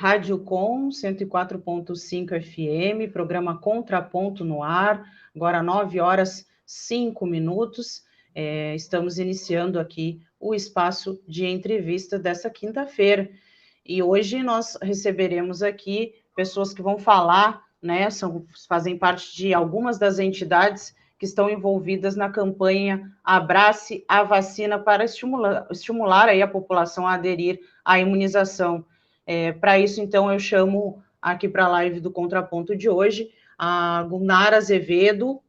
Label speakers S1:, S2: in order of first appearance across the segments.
S1: Rádio Com 104.5 FM, programa Contraponto no ar, agora 9h05. Estamos iniciando aqui o espaço de entrevista dessa quinta-feira. E hoje nós receberemos aqui pessoas que vão falar, né, fazem parte de algumas das entidades que estão envolvidas na campanha Abrace a Vacina para estimular aí a população a aderir à imunização. Para isso, então, eu chamo aqui para a live do Contraponto de hoje a Gunnar Azevedo,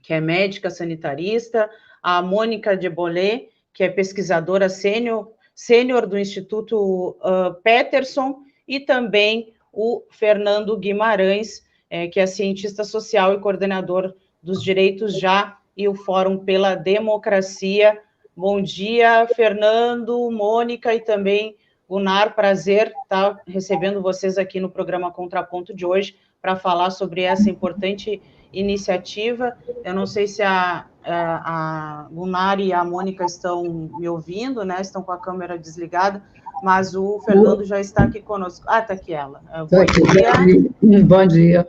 S1: que é médica sanitarista, a Mônica de Bolé, que é pesquisadora sênior do Instituto Peterson, e também o Fernando Guimarães, que é cientista social e coordenador dos Direitos Já e o Fórum pela Democracia. Bom dia, Fernando, Mônica e também Gunnar, prazer estar recebendo vocês aqui no programa Contraponto de hoje para falar sobre essa importante iniciativa. Eu não sei se a Gunnar e a Mônica estão me ouvindo, né? Estão com a câmera desligada, mas o Fernando já está aqui conosco. Ah, está aqui ela. Bom dia.
S2: Bom dia.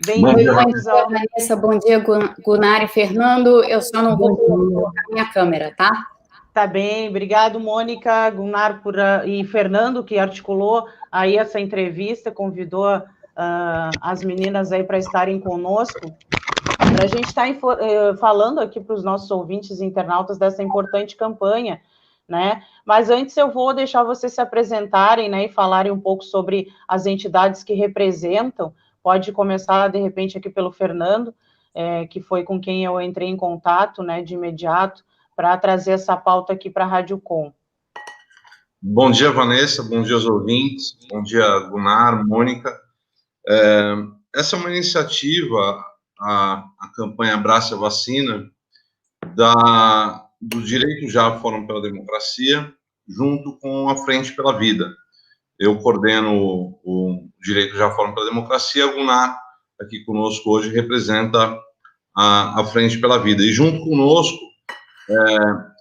S1: Bem-vindos ao...
S3: Vanessa, bom dia, Gunnar e Fernando. Eu só não vou colocar a minha câmera, tá?
S1: Tá bem, obrigado, Mônica, Gunnar e Fernando, que articulou aí essa entrevista, convidou as meninas aí para estarem conosco, para a gente estar falando aqui para os nossos ouvintes e internautas dessa importante campanha, né? Mas antes eu vou deixar vocês se apresentarem, né, e falarem um pouco sobre as entidades que representam. Pode começar, de repente, aqui pelo Fernando, que foi com quem eu entrei em contato, né, de imediato, para trazer essa pauta aqui para a Rádio Com.
S4: Bom dia, Vanessa, bom dia aos ouvintes, bom dia, Gunnar, Mônica. Essa é uma iniciativa, a campanha Abrace a Vacina, do Direito Já Fórum pela Democracia, junto com a Frente pela Vida. Eu coordeno o Direito Já Fórum pela Democracia, a Gunnar, aqui conosco hoje, representa a Frente pela Vida. E junto conosco,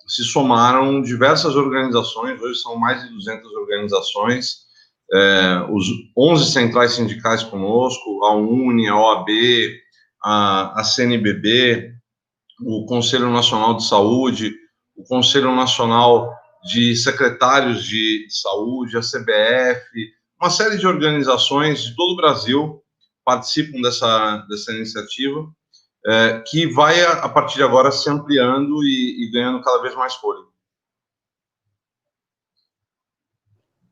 S4: se somaram diversas organizações, hoje são mais de 200 organizações, os 11 centrais sindicais conosco, a UNE, a OAB, a CNBB, o Conselho Nacional de Saúde, o Conselho Nacional de Secretários de Saúde, a CBF, uma série de organizações de todo o Brasil participam dessa iniciativa, que vai, a partir de agora, se ampliando e ganhando cada vez mais fôlego.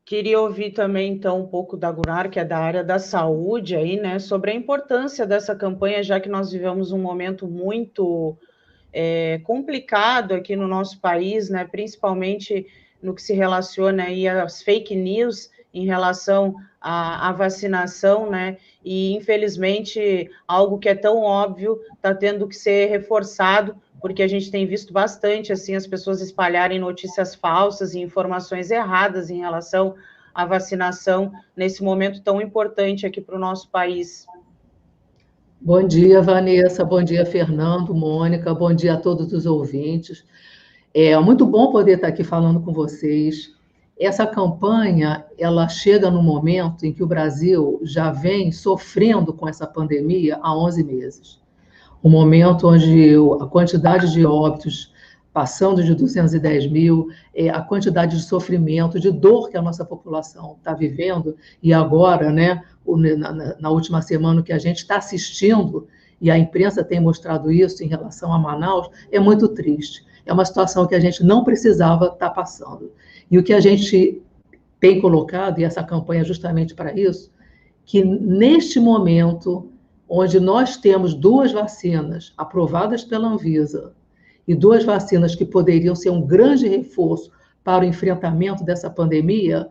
S1: Queria ouvir também, então, um pouco da Gunnar, que é da área da saúde, aí, né, sobre a importância dessa campanha, já que nós vivemos um momento muito complicado aqui no nosso país, né, principalmente no que se relaciona aí às fake news em relação à vacinação, né, e infelizmente algo que é tão óbvio está tendo que ser reforçado, porque a gente tem visto bastante, assim, as pessoas espalharem notícias falsas e informações erradas em relação à vacinação nesse momento tão importante aqui para o nosso país.
S2: Bom dia, Vanessa, bom dia, Fernando, Mônica, bom dia a todos os ouvintes. É muito bom poder estar aqui falando com vocês. Essa campanha, ela chega no momento em que o Brasil já vem sofrendo com essa pandemia há 11 meses. Um momento onde a quantidade de óbitos passando de 210 mil, a quantidade de sofrimento, de dor que a nossa população está vivendo, e agora, né, na última semana, que a gente está assistindo, e a imprensa tem mostrado isso em relação a Manaus, é muito triste. É uma situação que a gente não precisava estar passando. E o que a gente tem colocado, e essa campanha é justamente para isso, que neste momento, onde nós temos 2 vacinas aprovadas pela Anvisa, e 2 vacinas que poderiam ser um grande reforço para o enfrentamento dessa pandemia,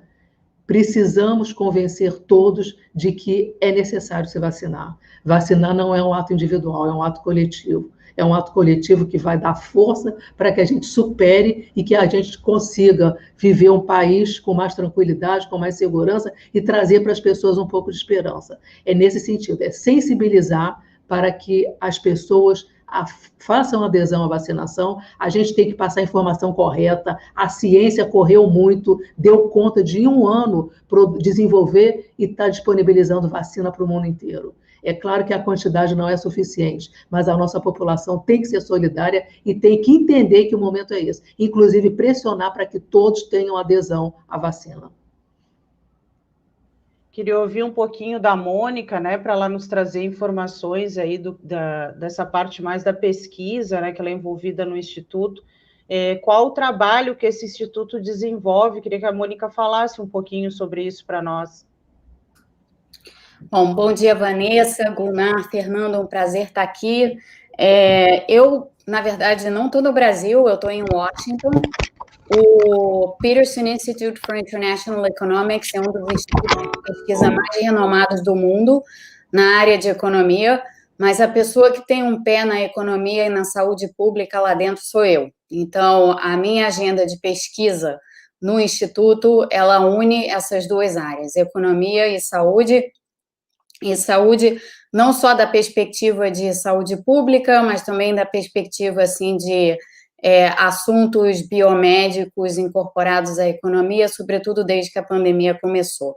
S2: precisamos convencer todos de que é necessário se vacinar. Vacinar não é um ato individual, é um ato coletivo. É um ato coletivo que vai dar força para que a gente supere e que a gente consiga viver um país com mais tranquilidade, com mais segurança e trazer para as pessoas um pouco de esperança. É nesse sentido, é sensibilizar para que as pessoas façam adesão à vacinação, a gente tem que passar a informação correta, a ciência correu muito, deu conta de em um ano desenvolver e está disponibilizando vacina para o mundo inteiro. É claro que a quantidade não é suficiente, mas a nossa população tem que ser solidária e tem que entender que o momento é esse. Inclusive, pressionar para que todos tenham adesão à vacina.
S1: Queria ouvir um pouquinho da Mônica, né, para ela nos trazer informações aí dessa parte mais da pesquisa, né, que ela é envolvida no Instituto. Qual o trabalho que esse Instituto desenvolve? Queria que a Mônica falasse um pouquinho sobre isso para nós.
S3: Bom dia, Vanessa, Gunnar, Fernando, um prazer estar aqui. Eu, na verdade, não estou no Brasil, eu estou em Washington. O Peterson Institute for International Economics é um dos institutos de pesquisa mais renomados do mundo na área de economia, mas a pessoa que tem um pé na economia e na saúde pública lá dentro sou eu. Então, a minha agenda de pesquisa no Instituto, ela une essas duas áreas, economia e saúde não só da perspectiva de saúde pública, mas também da perspectiva, assim, de assuntos biomédicos incorporados à economia, sobretudo desde que a pandemia começou.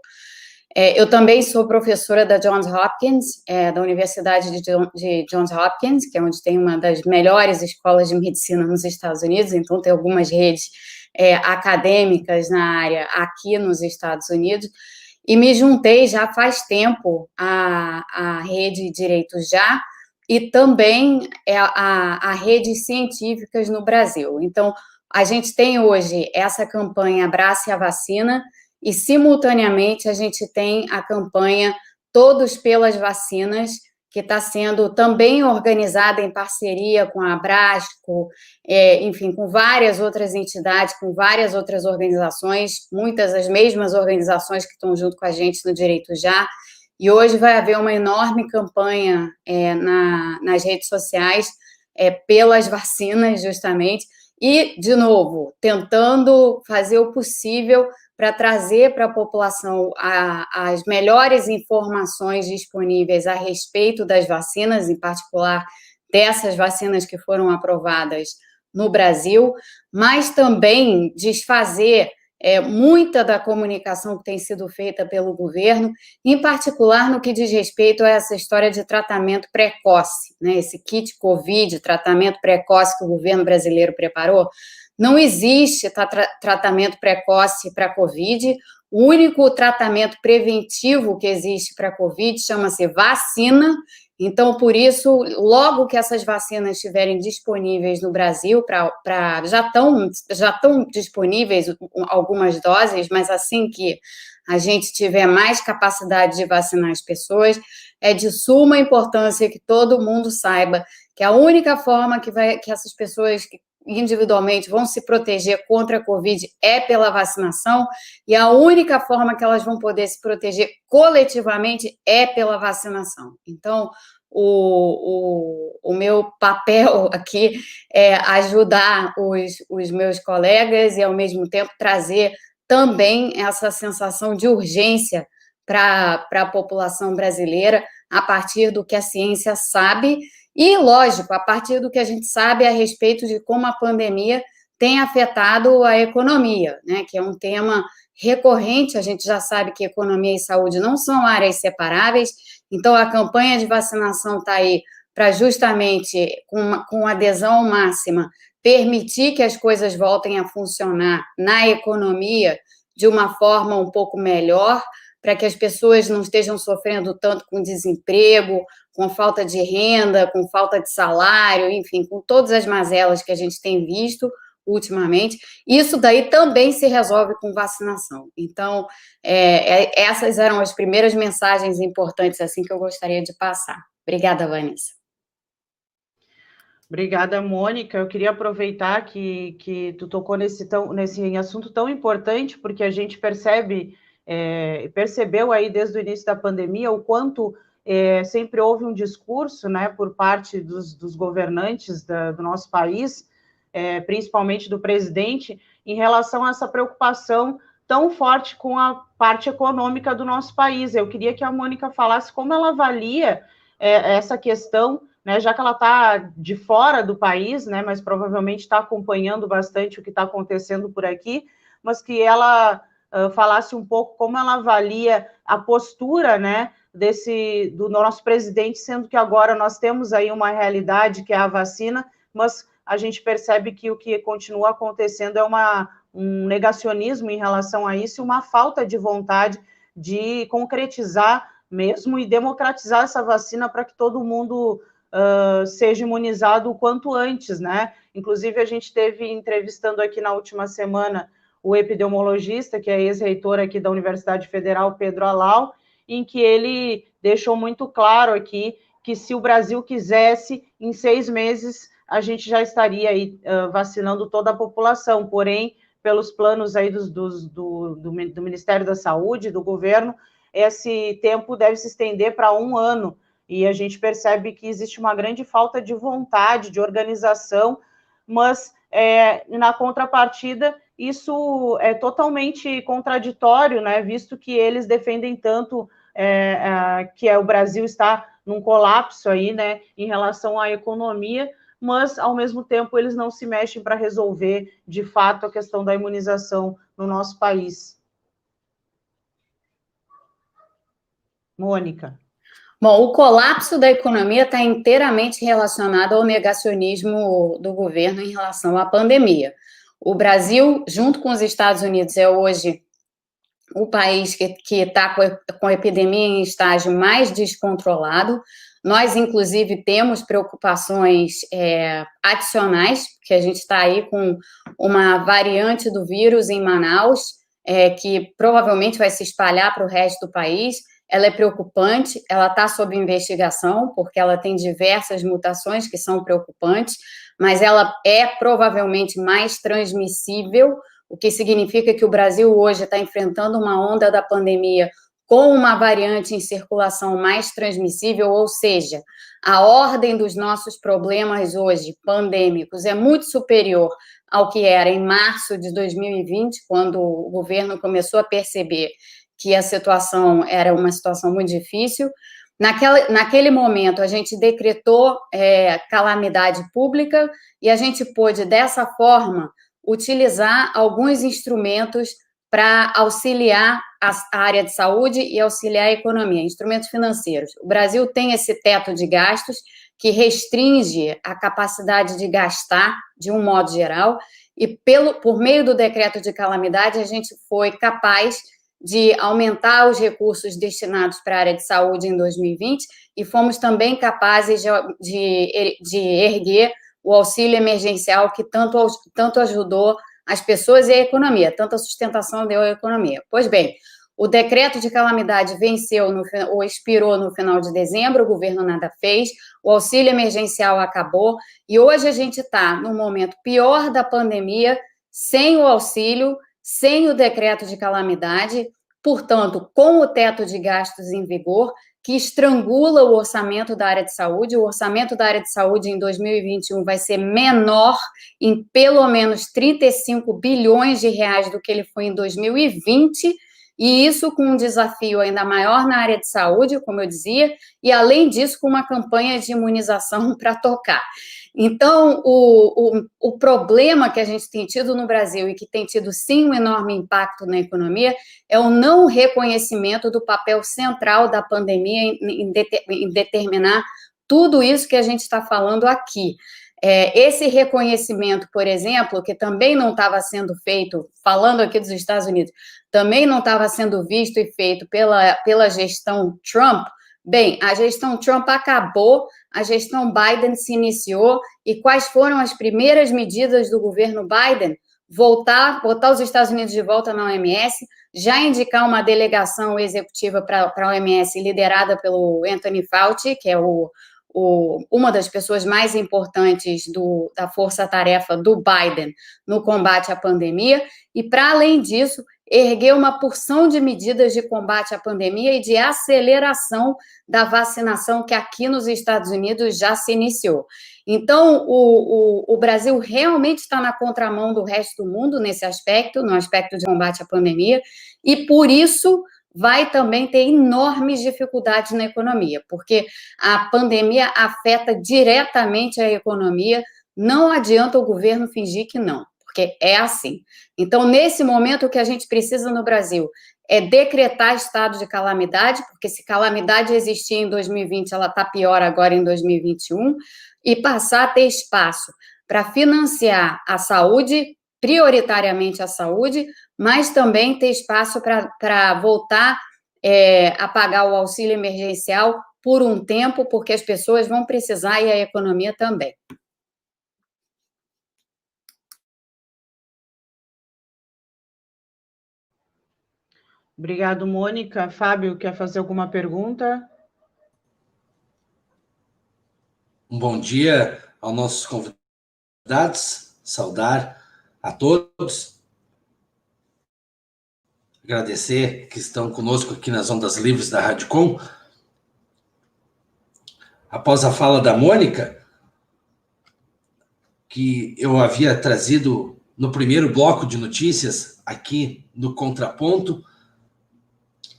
S3: Eu também sou professora da Johns Hopkins, da Universidade de Johns Hopkins, que é onde tem uma das melhores escolas de medicina nos Estados Unidos, então tem algumas redes acadêmicas na área aqui nos Estados Unidos, e me juntei já faz tempo à Rede Direito Já, e também a redes científicas no Brasil. Então, a gente tem hoje essa campanha Abrace a Vacina e, simultaneamente, a gente tem a campanha Todos pelas Vacinas, que está sendo também organizada em parceria com a Abrasco, enfim, com várias outras entidades, com várias outras organizações, muitas das mesmas organizações que estão junto com a gente no Direito Já. E hoje vai haver uma enorme campanha nas redes sociais pelas vacinas, justamente, e, de novo, tentando fazer o possível para trazer para a população as melhores informações disponíveis a respeito das vacinas, em particular dessas vacinas que foram aprovadas no Brasil, mas também desfazer muita da comunicação que tem sido feita pelo governo, em particular no que diz respeito a essa história de tratamento precoce, né? Esse kit COVID, tratamento precoce que o governo brasileiro preparou. Não existe tratamento precoce para COVID, o único tratamento preventivo que existe para COVID chama-se vacina. Então, por isso, logo que essas vacinas estiverem disponíveis no Brasil, já estão disponíveis algumas doses, mas assim que a gente tiver mais capacidade de vacinar as pessoas, é de suma importância que todo mundo saiba que a única forma que essas pessoas individualmente vão se proteger contra a Covid é pela vacinação, e a única forma que elas vão poder se proteger coletivamente é pela vacinação. Então, o meu papel aqui é ajudar os meus colegas e, ao mesmo tempo, trazer também essa sensação de urgência para a população brasileira, a partir do que a ciência sabe e, lógico, a partir do que a gente sabe a respeito de como a pandemia tem afetado a economia, né, que é um tema recorrente. A gente já sabe que economia e saúde não são áreas separáveis, então a campanha de vacinação está aí para justamente, com adesão máxima, permitir que as coisas voltem a funcionar na economia de uma forma um pouco melhor, para que as pessoas não estejam sofrendo tanto com desemprego, com falta de renda, com falta de salário, enfim, com todas as mazelas que a gente tem visto ultimamente. Isso daí também se resolve com vacinação. Então, essas eram as primeiras mensagens importantes assim que eu gostaria de passar. Obrigada, Vanessa.
S1: Obrigada, Mônica. Eu queria aproveitar que tu tocou nesse assunto tão importante, porque a gente percebeu aí desde o início da pandemia o quanto sempre houve um discurso, né, por parte dos governantes do nosso país, principalmente do presidente, em relação a essa preocupação tão forte com a parte econômica do nosso país. Eu queria que a Mônica falasse como ela avalia essa questão né, já que ela está de fora do país, né, mas provavelmente está acompanhando bastante o que está acontecendo por aqui, mas que ela falasse um pouco como ela avalia a postura, né, do nosso presidente, sendo que agora nós temos aí uma realidade que é a vacina, mas a gente percebe que o que continua acontecendo é um negacionismo em relação a isso, uma falta de vontade de concretizar mesmo e democratizar essa vacina para que todo mundo seja imunizado o quanto antes, né? Inclusive, a gente teve entrevistando aqui na última semana o epidemiologista, que é ex-reitor aqui da Universidade Federal, Pedro Alau, em que ele deixou muito claro aqui que se o Brasil quisesse, em 6 meses, a gente já estaria aí vacinando toda a população, porém, pelos planos aí do Ministério da Saúde, do governo, esse tempo deve se estender para 1 ano, e a gente percebe que existe uma grande falta de vontade, de organização, mas na contrapartida, isso é totalmente contraditório, né, visto que eles defendem tanto que o Brasil está num colapso aí, né, em relação à economia, mas, ao mesmo tempo, eles não se mexem para resolver, de fato, a questão da imunização no nosso país. Mônica.
S3: Bom, o colapso da economia está inteiramente relacionado ao negacionismo do governo em relação à pandemia. O Brasil, junto com os Estados Unidos, é hoje o país que está com a epidemia em estágio mais descontrolado. Nós, inclusive, temos preocupações adicionais, porque a gente está aí com uma variante do vírus em Manaus, que provavelmente vai se espalhar para o resto do país. Ela é preocupante, ela está sob investigação, porque ela tem diversas mutações que são preocupantes, mas ela é provavelmente mais transmissível, o que significa que o Brasil hoje está enfrentando uma onda da pandemia com uma variante em circulação mais transmissível, ou seja, a ordem dos nossos problemas hoje, pandêmicos, é muito superior ao que era em março de 2020, quando o governo começou a perceber que a situação era uma situação muito difícil. Naquele momento, a gente decretou calamidade pública e a gente pôde, dessa forma, utilizar alguns instrumentos para auxiliar a área de saúde e auxiliar a economia, instrumentos financeiros. O Brasil tem esse teto de gastos que restringe a capacidade de gastar, de um modo geral, e por meio do decreto de calamidade, a gente foi capaz de aumentar os recursos destinados para a área de saúde em 2020 e fomos também capazes de erguer o auxílio emergencial que tanto ajudou as pessoas e a economia, tanto a sustentação deu à economia. Pois bem, o decreto de calamidade venceu ou expirou no final de dezembro, o governo nada fez, o auxílio emergencial acabou e hoje a gente está no momento pior da pandemia, sem o auxílio, sem o decreto de calamidade, portanto, com o teto de gastos em vigor, que estrangula o orçamento da área de saúde. O orçamento da área de saúde em 2021 vai ser menor em pelo menos 35 bilhões de reais do que ele foi em 2020, e isso com um desafio ainda maior na área de saúde, como eu dizia, e além disso com uma campanha de imunização para tocar. Então, o problema que a gente tem tido no Brasil e que tem tido, sim, um enorme impacto na economia é o não reconhecimento do papel central da pandemia em determinar tudo isso que a gente está falando aqui. Esse reconhecimento, por exemplo, que também não estava sendo feito, falando aqui dos Estados Unidos, também não estava sendo visto e feito pela gestão Trump. Bem, a gestão Trump acabou, a gestão Biden se iniciou, e quais foram as primeiras medidas do governo Biden? Botar os Estados Unidos de volta na OMS, já indicar uma delegação executiva para a OMS liderada pelo Anthony Fauci, que é uma das pessoas mais importantes da força-tarefa do Biden no combate à pandemia, e, para além disso, erguer uma porção de medidas de combate à pandemia e de aceleração da vacinação que aqui nos Estados Unidos já se iniciou. Então, o Brasil realmente está na contramão do resto do mundo nesse aspecto, no aspecto de combate à pandemia, e por isso vai também ter enormes dificuldades na economia, porque a pandemia afeta diretamente a economia, não adianta o governo fingir que não, porque é assim. Então, nesse momento, o que a gente precisa no Brasil é decretar estado de calamidade, porque se calamidade existia em 2020, ela está pior agora em 2021, e passar a ter espaço para financiar a saúde, prioritariamente a saúde, mas também ter espaço para voltar a pagar o auxílio emergencial por um tempo, porque as pessoas vão precisar e a economia também.
S1: Obrigado, Mônica. Fábio, quer fazer alguma pergunta?
S5: Um bom dia aos nossos convidados, saudar a todos, agradecer que estão conosco aqui nas Ondas Livres da Rádio Com. Após a fala da Mônica, que eu havia trazido no primeiro bloco de notícias, aqui no Contraponto,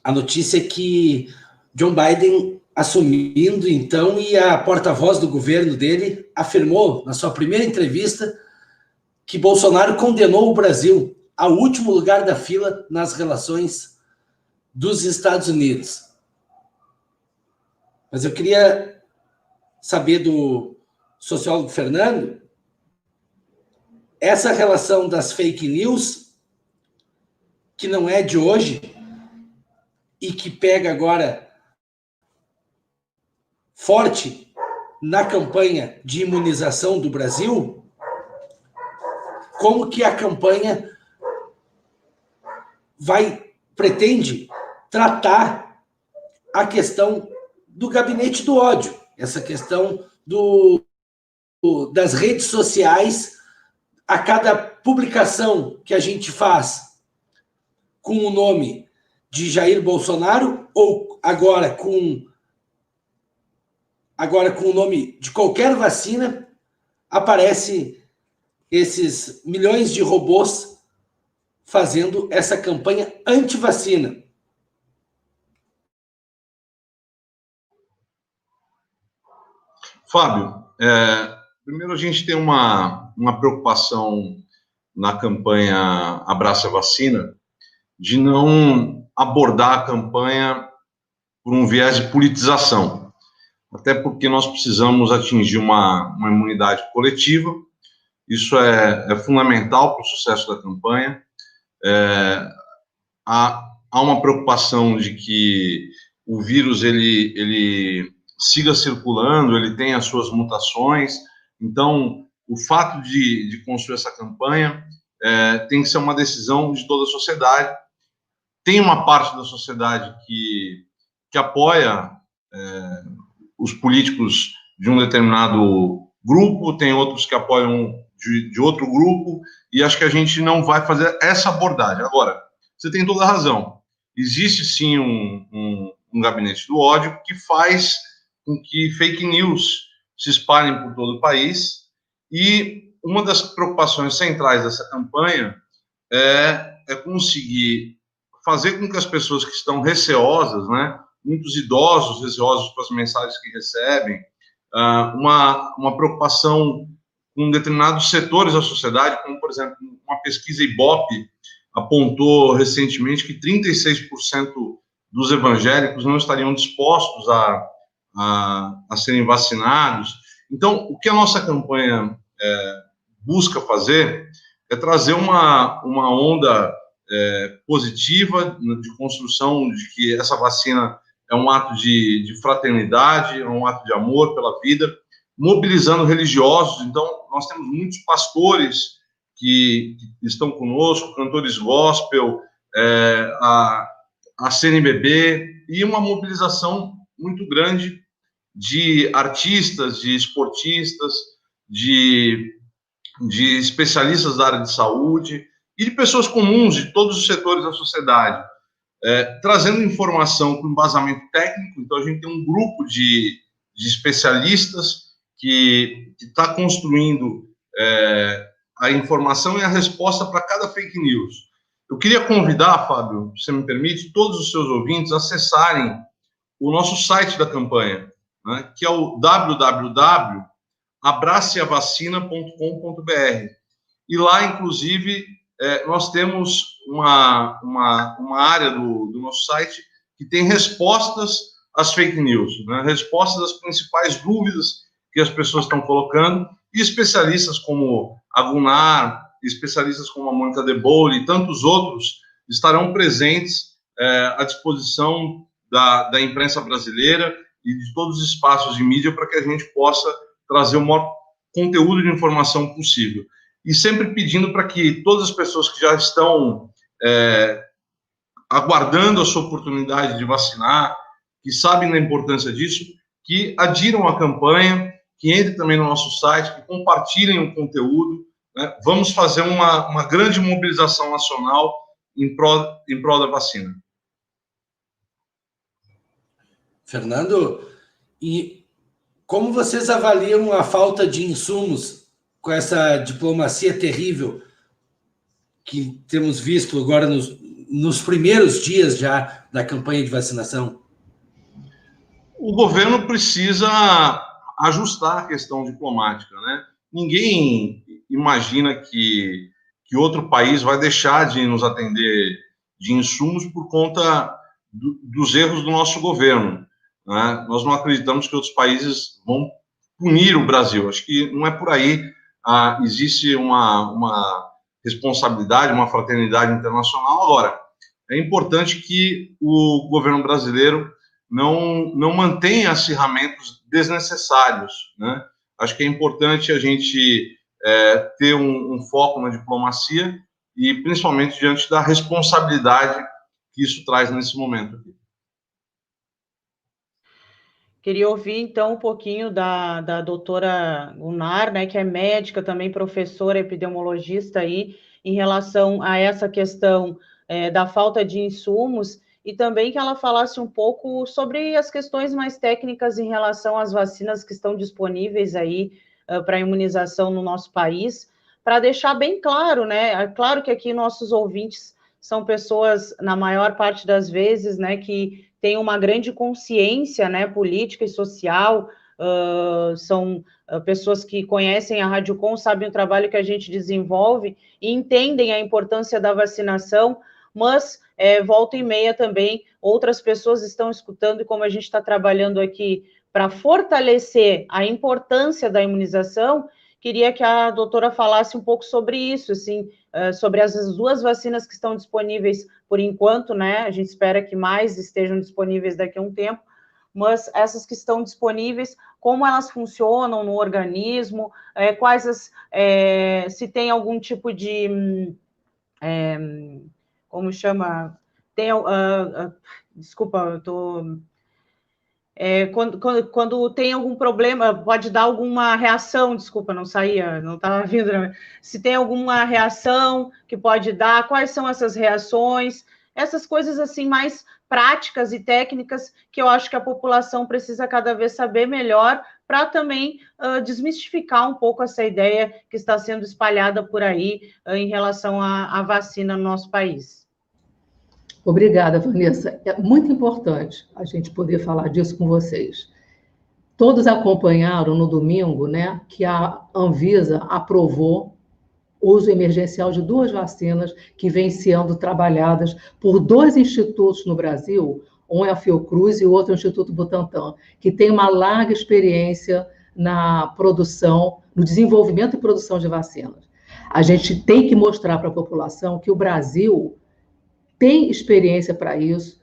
S5: a notícia é que John Biden, assumindo então, e a porta-voz do governo dele afirmou na sua primeira entrevista que Bolsonaro condenou o Brasil ao último lugar da fila nas relações dos Estados Unidos. Mas eu queria saber do sociólogo Fernando, essa relação das fake news, que não é de hoje, e que pega agora forte na campanha de imunização do Brasil, como que a campanha pretende tratar a questão do gabinete do ódio, essa questão das redes sociais, a cada publicação que a gente faz com o nome de Jair Bolsonaro, ou agora com o nome de qualquer vacina, aparece esses milhões de robôs fazendo essa campanha anti-vacina.
S4: Fábio, primeiro a gente tem uma preocupação na campanha Abraça a Vacina de não abordar a campanha por um viés de politização, até porque nós precisamos atingir uma imunidade coletiva. Isso é fundamental para o sucesso da campanha. Há uma preocupação de que o vírus ele siga circulando, ele tem as suas mutações. Então, o fato de construir essa campanha tem que ser uma decisão de toda a sociedade. Tem uma parte da sociedade que apoia os políticos de um determinado grupo, tem outros que apoiam de outro grupo, e acho que a gente não vai fazer essa abordagem. Agora, você tem toda a razão. Existe, sim, um gabinete do ódio que faz com que fake news se espalhem por todo o país, e uma das preocupações centrais dessa campanha é conseguir fazer com que as pessoas que estão receosas, né, muitos idosos receosos com as mensagens que recebem, uma preocupação com determinados setores da sociedade, como, por exemplo, uma pesquisa Ibope apontou recentemente que 36% dos evangélicos não estariam dispostos a serem vacinados. Então, o que a nossa campanha busca fazer é trazer uma onda positiva de construção de que essa vacina é um ato de fraternidade, é um ato de amor pela vida, mobilizando religiosos. Então, nós temos muitos pastores que estão conosco, cantores gospel, a CNBB, e uma mobilização muito grande de artistas, de esportistas, de especialistas da área de saúde e de pessoas comuns de todos os setores da sociedade, trazendo informação com embasamento técnico. Então, a gente tem um grupo de especialistas que está construindo a informação e a resposta para cada fake news. Eu queria convidar, Fábio, se você me permite, todos os seus ouvintes a acessarem o nosso site da campanha, né, que é o www.abraceavacina.com.br. E lá, inclusive, nós temos uma área do nosso site que tem respostas às fake news, né, respostas às principais dúvidas que as pessoas estão colocando, e especialistas como a Gunnar, especialistas como a Mônica De Bolle e tantos outros estarão presentes à disposição da imprensa brasileira e de todos os espaços de mídia para que a gente possa trazer o maior conteúdo de informação possível. E sempre pedindo para que todas as pessoas que já estão aguardando a sua oportunidade de vacinar, que sabem da importância disso, que adiram a campanha, que entrem também no nosso site, que compartilhem o conteúdo, né? Vamos fazer uma grande mobilização nacional em prol da vacina.
S5: Fernando, e como vocês avaliam a falta de insumos com essa diplomacia terrível que temos visto agora nos primeiros dias já da campanha de vacinação?
S4: O governo precisa ajustar a questão diplomática, né? Ninguém imagina que outro país vai deixar de nos atender de insumos por conta dos erros do nosso governo, né? Nós não acreditamos que outros países vão punir o Brasil. Acho que não é por aí. Existe uma responsabilidade, uma fraternidade internacional. Agora, é importante que o governo brasileiro não mantenha acirramentos desnecessários, né? Acho que é importante a gente ter um foco na diplomacia e principalmente diante da responsabilidade que isso traz nesse momento.
S1: Queria ouvir, então, um pouquinho da doutora Gunnar, né, que é médica, também professora, epidemiologista aí, em relação a essa questão da falta de insumos, e também que ela falasse um pouco sobre as questões mais técnicas em relação às vacinas que estão disponíveis aí para imunização no nosso país, para deixar bem claro, né? É claro que aqui nossos ouvintes são pessoas, na maior parte das vezes, né, que têm uma grande consciência, né, política e social, são pessoas que conhecem a Rádio Com, sabem o trabalho que a gente desenvolve e entendem a importância da vacinação, mas volta e meia também outras pessoas estão escutando, e como a gente está trabalhando aqui para fortalecer a importância da imunização, queria que a doutora falasse um pouco sobre isso, assim, sobre as duas vacinas que estão disponíveis por enquanto, né? A gente espera que mais estejam disponíveis daqui a um tempo, mas essas que estão disponíveis, como elas funcionam no organismo, se tem algum tipo de... como chama? Desculpa, eu estou... quando tem algum problema, pode dar alguma reação, desculpa, não saía, não estava vindo. Se tem alguma reação que pode dar, quais são essas reações, essas coisas assim mais práticas e técnicas que eu acho que a população precisa cada vez saber melhor para também desmistificar um pouco essa ideia que está sendo espalhada por aí em relação à vacina no nosso país.
S2: Obrigada, Vanessa. É muito importante a gente poder falar disso com vocês. Todos acompanharam no domingo, né, que a Anvisa aprovou o uso emergencial de 2 vacinas que vêm sendo trabalhadas por 2 institutos no Brasil, um é a Fiocruz e o outro é o Instituto Butantan, que tem uma larga experiência na produção, no desenvolvimento e produção de vacinas. A gente tem que mostrar para a população que o Brasil tem experiência para isso,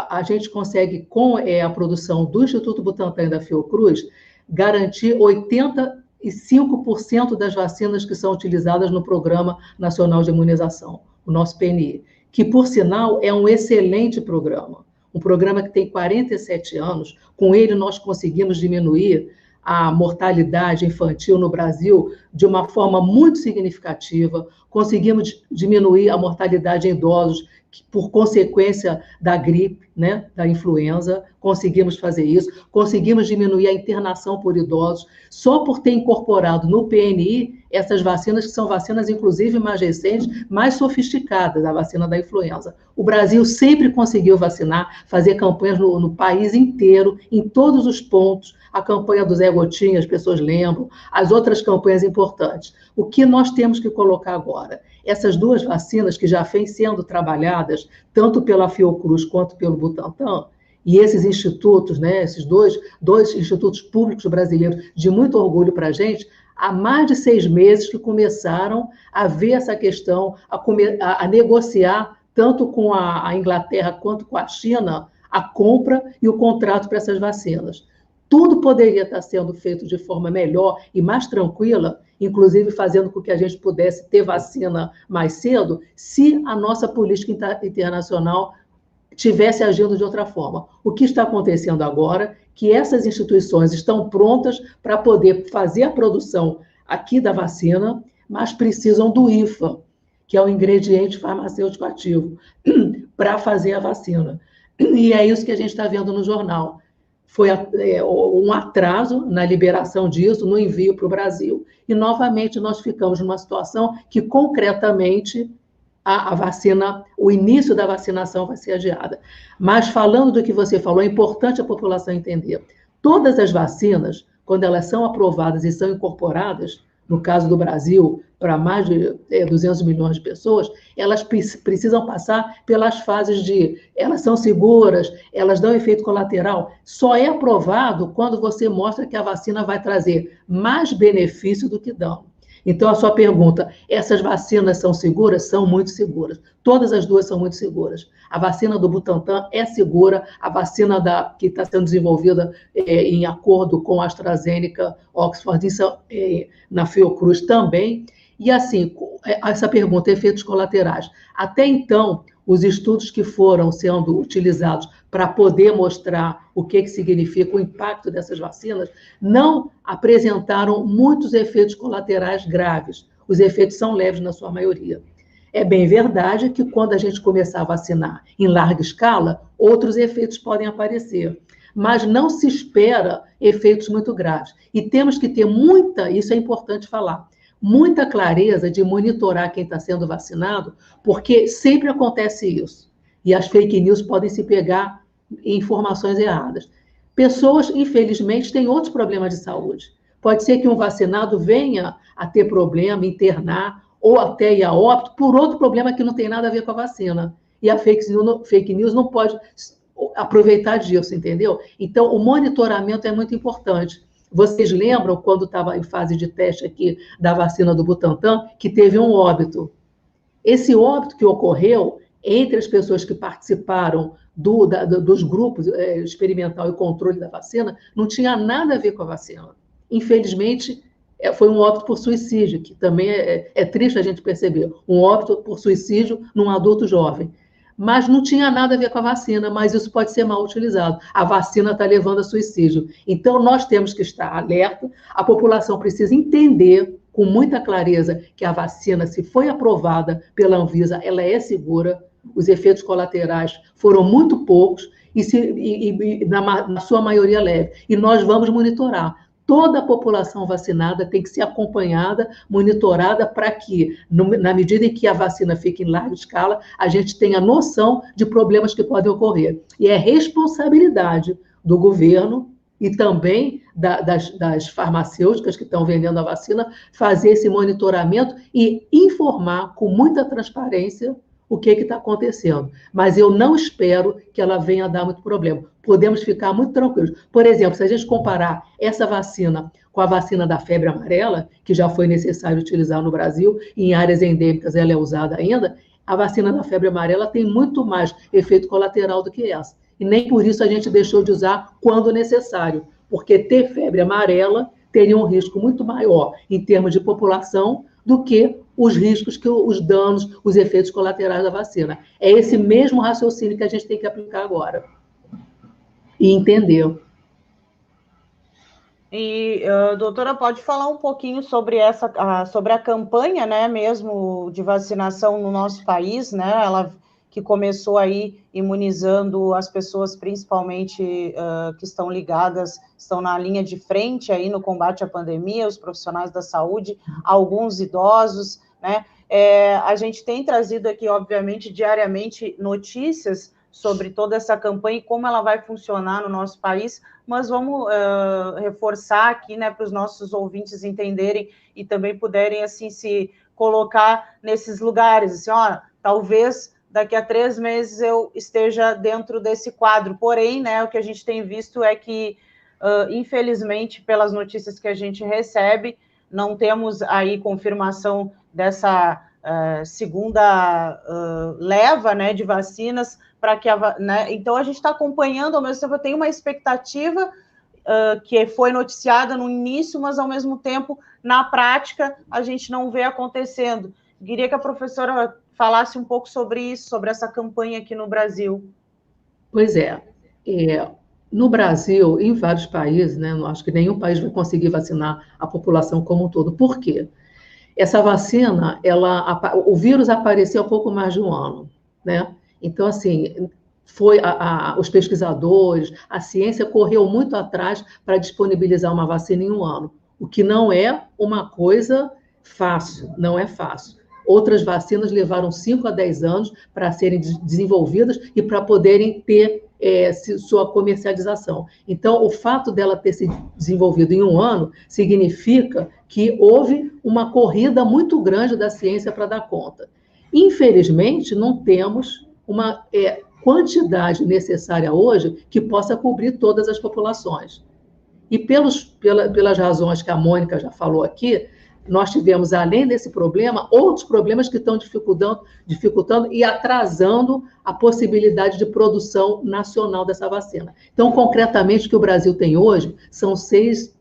S2: a gente consegue, com a produção do Instituto Butantan e da Fiocruz, garantir 85% das vacinas que são utilizadas no Programa Nacional de Imunização, o nosso PNI, que, por sinal, é um excelente programa, um programa que tem 47 anos, com ele nós conseguimos diminuir a mortalidade infantil no Brasil de uma forma muito significativa, conseguimos diminuir a mortalidade em idosos por consequência da gripe, né, da influenza, conseguimos fazer isso, conseguimos diminuir a internação por idosos, só por ter incorporado no PNI essas vacinas, que são vacinas, inclusive, mais recentes, mais sofisticadas, a vacina da influenza. O Brasil sempre conseguiu vacinar, fazer campanhas no país inteiro, em todos os pontos, a campanha do Zé Gotinha, as pessoas lembram, as outras campanhas importantes. O que nós temos que colocar agora? Essas duas vacinas que já vêm sendo trabalhadas, tanto pela Fiocruz quanto pelo Butantan, e esses institutos, né, esses dois institutos públicos brasileiros, de muito orgulho para a gente, há mais de 6 meses que começaram a ver essa questão, a negociar, tanto com a Inglaterra quanto com a China, a compra e o contrato para essas vacinas. Tudo poderia estar sendo feito de forma melhor e mais tranquila, inclusive fazendo com que a gente pudesse ter vacina mais cedo, se a nossa política internacional tivesse agindo de outra forma. O que está acontecendo agora é que essas instituições estão prontas para poder fazer a produção aqui da vacina, mas precisam do IFA, que é o ingrediente farmacêutico ativo, para fazer a vacina. E é isso que a gente está vendo no jornal. Foi um atraso na liberação disso, no envio para o Brasil. E, novamente, nós ficamos numa situação que, concretamente, a vacina, o início da vacinação vai ser adiada. Mas, falando do que você falou, é importante a população entender. Todas as vacinas, quando elas são aprovadas e são incorporadas, no caso do Brasil, para mais de 200 milhões de pessoas, elas precisam passar pelas fases de... Elas são seguras, elas dão efeito colateral. Só é aprovado quando você mostra que a vacina vai trazer mais benefício do que dano. Então, a sua pergunta, essas vacinas são seguras? São muito seguras. Todas as duas são muito seguras. A vacina do Butantan é segura, a vacina que está sendo desenvolvida em acordo com a AstraZeneca, Oxford, na Fiocruz também. E, assim, essa pergunta, efeitos colaterais. Até então, os estudos que foram sendo utilizados para poder mostrar o que significa o impacto dessas vacinas, não apresentaram muitos efeitos colaterais graves. Os efeitos são leves na sua maioria. É bem verdade que quando a gente começar a vacinar em larga escala, outros efeitos podem aparecer, mas não se espera efeitos muito graves. E temos que ter isso é importante falar, muita clareza de monitorar quem está sendo vacinado, porque sempre acontece isso. E as fake news podem se pegar em informações erradas. Pessoas, infelizmente, têm outros problemas de saúde. Pode ser que um vacinado venha a ter problema, internar, ou até ir a óbito, por outro problema que não tem nada a ver com a vacina. E a fake news não pode aproveitar disso, entendeu? Então, o monitoramento é muito importante. Vocês lembram, quando estava em fase de teste aqui da vacina do Butantan, que teve um óbito? Esse óbito que ocorreu entre as pessoas que participaram dos grupos experimental e controle da vacina não tinha nada a ver com a vacina. Infelizmente, foi um óbito por suicídio, que também é triste a gente perceber, um óbito por suicídio num adulto jovem. Mas não tinha nada a ver com a vacina, mas isso pode ser mal utilizado. A vacina está levando a suicídio. Então, nós temos que estar alerta, a população precisa entender com muita clareza que a vacina, se foi aprovada pela Anvisa, ela é segura, os efeitos colaterais foram muito poucos e na sua maioria leve. E nós vamos monitorar. Toda a população vacinada tem que ser acompanhada, monitorada, para que, na medida em que a vacina fique em larga escala, a gente tenha noção de problemas que podem ocorrer. E é responsabilidade do governo e também das farmacêuticas que estão vendendo a vacina fazer esse monitoramento e informar com muita transparência o que está acontecendo. Mas eu não espero que ela venha a dar muito problema. Podemos ficar muito tranquilos. Por exemplo, se a gente comparar essa vacina com a vacina da febre amarela, que já foi necessário utilizar no Brasil, e em áreas endêmicas ela é usada ainda, a vacina da febre amarela tem muito mais efeito colateral do que essa. E nem por isso a gente deixou de usar quando necessário, porque ter febre amarela teria um risco muito maior em termos de população do que os riscos, os danos, os efeitos colaterais da vacina. É esse mesmo raciocínio que a gente tem que aplicar agora. E entender.
S1: E, doutora, pode falar um pouquinho sobre sobre a campanha, né, mesmo de vacinação no nosso país, né, ela que começou aí imunizando as pessoas, principalmente que estão ligadas, estão na linha de frente aí no combate à pandemia, os profissionais da saúde, alguns idosos, né, a gente tem trazido aqui, obviamente, diariamente notícias sobre toda essa campanha e como ela vai funcionar no nosso país, mas vamos reforçar aqui, né, para os nossos ouvintes entenderem e também puderem, assim, se colocar nesses lugares, assim, ó, talvez daqui a 3 meses eu esteja dentro desse quadro, porém, né, o que a gente tem visto é que, infelizmente, pelas notícias que a gente recebe, não temos aí confirmação dessa segunda leva, né, de vacinas, para que né, então a gente está acompanhando, ao mesmo tempo tem uma expectativa que foi noticiada no início, mas ao mesmo tempo, na prática, a gente não vê acontecendo. Queria que a professora falasse um pouco sobre isso, sobre essa campanha aqui no Brasil.
S2: Pois é, no Brasil, em vários países, né, não acho que nenhum país vai conseguir vacinar a população como um todo. Por quê? Essa vacina, o vírus apareceu há pouco mais de um ano, né? Então, assim, os pesquisadores, a ciência correu muito atrás para disponibilizar uma vacina em um ano, o que não é uma coisa fácil, não é fácil. Outras vacinas levaram 5 a 10 anos para serem desenvolvidas e para poderem ter sua comercialização. Então, o fato dela ter se desenvolvido em um ano significa que houve uma corrida muito grande da ciência para dar conta. Infelizmente, não temos uma quantidade necessária hoje que possa cobrir todas as populações. E pelas razões que a Mônica já falou aqui, nós tivemos, além desse problema, outros problemas que estão dificultando e atrasando a possibilidade de produção nacional dessa vacina. Então, concretamente, o que o Brasil tem hoje são 6,5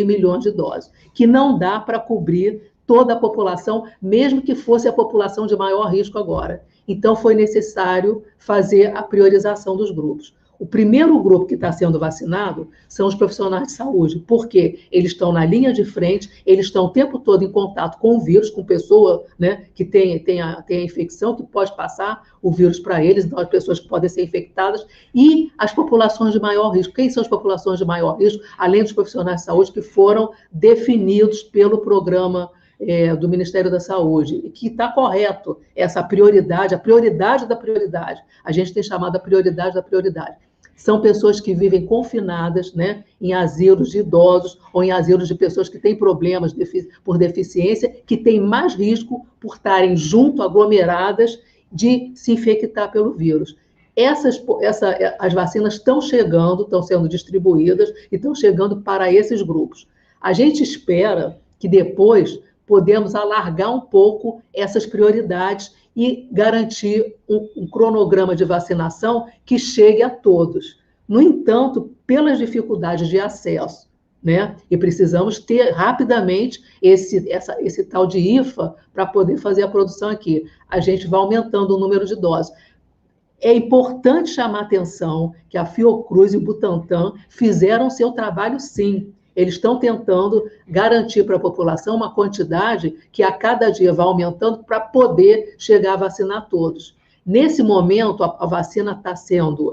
S2: milhões de doses, que não dá para cobrir toda a população, mesmo que fosse a população de maior risco agora. Então, foi necessário fazer a priorização dos grupos. O primeiro grupo que está sendo vacinado são os profissionais de saúde, porque eles estão na linha de frente, eles estão o tempo todo em contato com o vírus, com pessoa, né, que tem a infecção, que pode passar o vírus para eles, então as pessoas que podem ser infectadas, e as populações de maior risco. Quem são as populações de maior risco? Além dos profissionais de saúde que foram definidos pelo programa do Ministério da Saúde, e que está correto essa prioridade, a prioridade da prioridade. A gente tem chamado a prioridade da prioridade. São pessoas que vivem confinadas, né, em asilos de idosos ou em asilos de pessoas que têm problemas por deficiência, que têm mais risco por estarem junto, aglomeradas, de se infectar pelo vírus. As vacinas estão chegando, estão sendo distribuídas e estão chegando para esses grupos. A gente espera que depois podemos alargar um pouco essas prioridades e garantir um cronograma de vacinação que chegue a todos. No entanto, pelas dificuldades de acesso, né, e precisamos ter rapidamente esse tal de IFA para poder fazer a produção aqui, a gente vai aumentando o número de doses. É importante chamar a atenção que a Fiocruz e o Butantan fizeram seu trabalho, sim. Eles estão tentando garantir para a população uma quantidade que a cada dia vai aumentando para poder chegar a vacinar todos. Nesse momento, a vacina